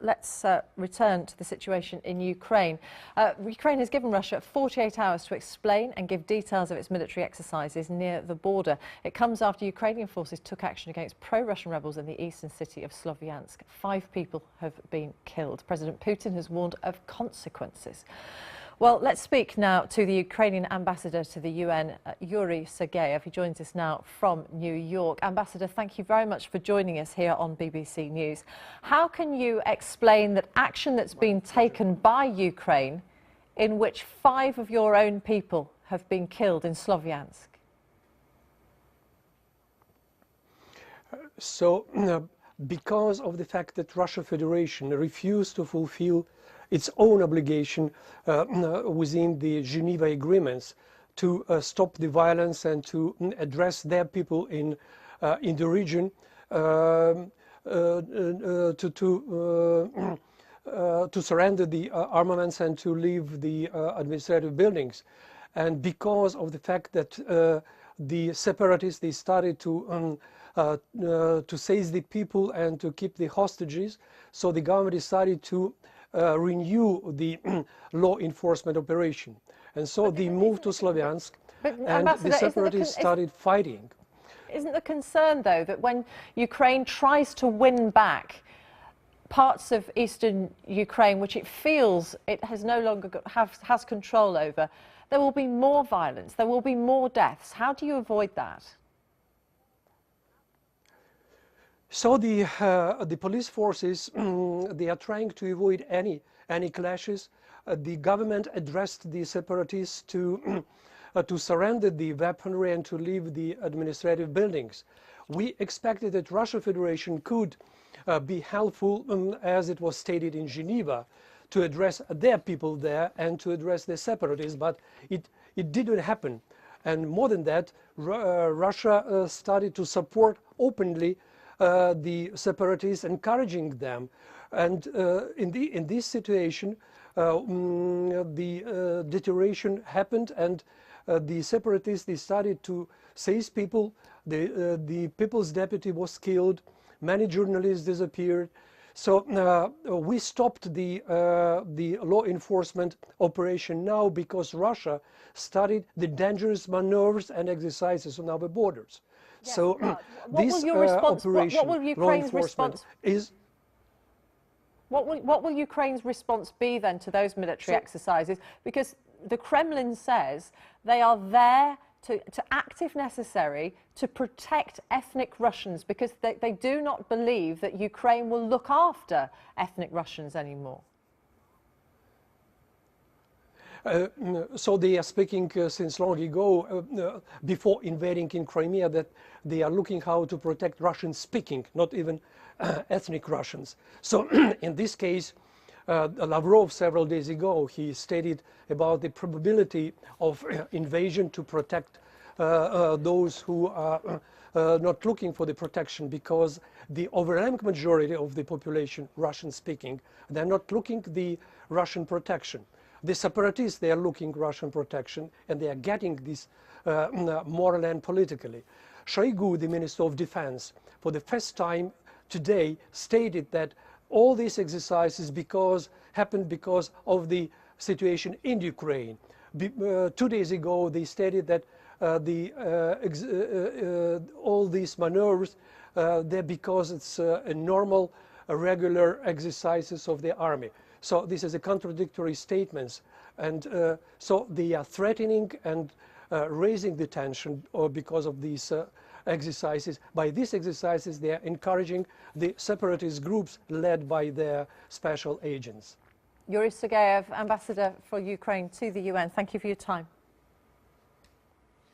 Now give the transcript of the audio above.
let's return to the situation in Ukraine. Ukraine has given Russia 48 hours to explain and give details of its military exercises near the border. It comes after Ukrainian forces took action against pro-Russian rebels in the eastern city of Sloviansk. 5 people have been killed. President Putin has warned of consequences. Well, let's speak now to the Ukrainian ambassador to the UN, Yuriy Sergeyev. He joins us now from New York. Ambassador, thank you very much for joining us here on BBC News. How can you explain that action that's been taken by Ukraine in which 5 of your own people have been killed in Sloviansk? Because of the fact that Russia Federation refused to fulfill its own obligation within the Geneva agreements to stop the violence and to address their people in the region, to surrender the armaments and to leave the administrative buildings. And because of the fact that the separatists, they started to seize the people and to keep the hostages, so the government decided to renew the law enforcement operation. And so they moved to Sloviansk, and the separatists started fighting. Isn't the concern, though, that when Ukraine tries to win back parts of eastern Ukraine, which it feels it has no longer has control over, there will be more violence, there will be more deaths? How do you avoid that? So the police forces, they are trying to avoid any clashes. The government addressed the separatists to surrender the weaponry and to leave the administrative buildings. We expected that Russia Federation could be helpful, as it was stated in Geneva, to address their people there and to address the separatists, but it didn't happen. And more than that, Russia started to support openly the separatists, encouraging them. And in this situation, the deterioration happened, and the separatists, they started to seize people. The people's deputy was killed. Many journalists disappeared. So we stopped the law enforcement operation now because Russia started the dangerous maneuvers and exercises on our borders. Yes, so this operation, what will Ukraine's response is? What will Ukraine's response be then to those military exercises? Because the Kremlin says they are there to act if necessary to protect ethnic Russians, because they do not believe that Ukraine will look after ethnic Russians anymore. So they are speaking since long ago, before invading in Crimea, that they are looking how to protect Russian-speaking, not even ethnic Russians. So in this case, Lavrov several days ago, he stated about the probability of invasion to protect those who are not looking for the protection, because the overwhelming majority of the population, Russian-speaking, they're not looking the Russian protection. The separatists, they are looking Russian protection, and they are getting this moral and politically. Shoigu, the Minister of Defense, for the first time today stated that all these exercises happened because of the situation in Ukraine. 2 days ago, they stated that all these maneuvers, they're because it's a normal, regular exercises of the army. So this is a contradictory statements, and so they are threatening and raising the tension because of these exercises. By these exercises, they are encouraging the separatist groups led by their special agents. Yuriy Sergeyev, Ambassador for Ukraine to the UN, thank you for your time.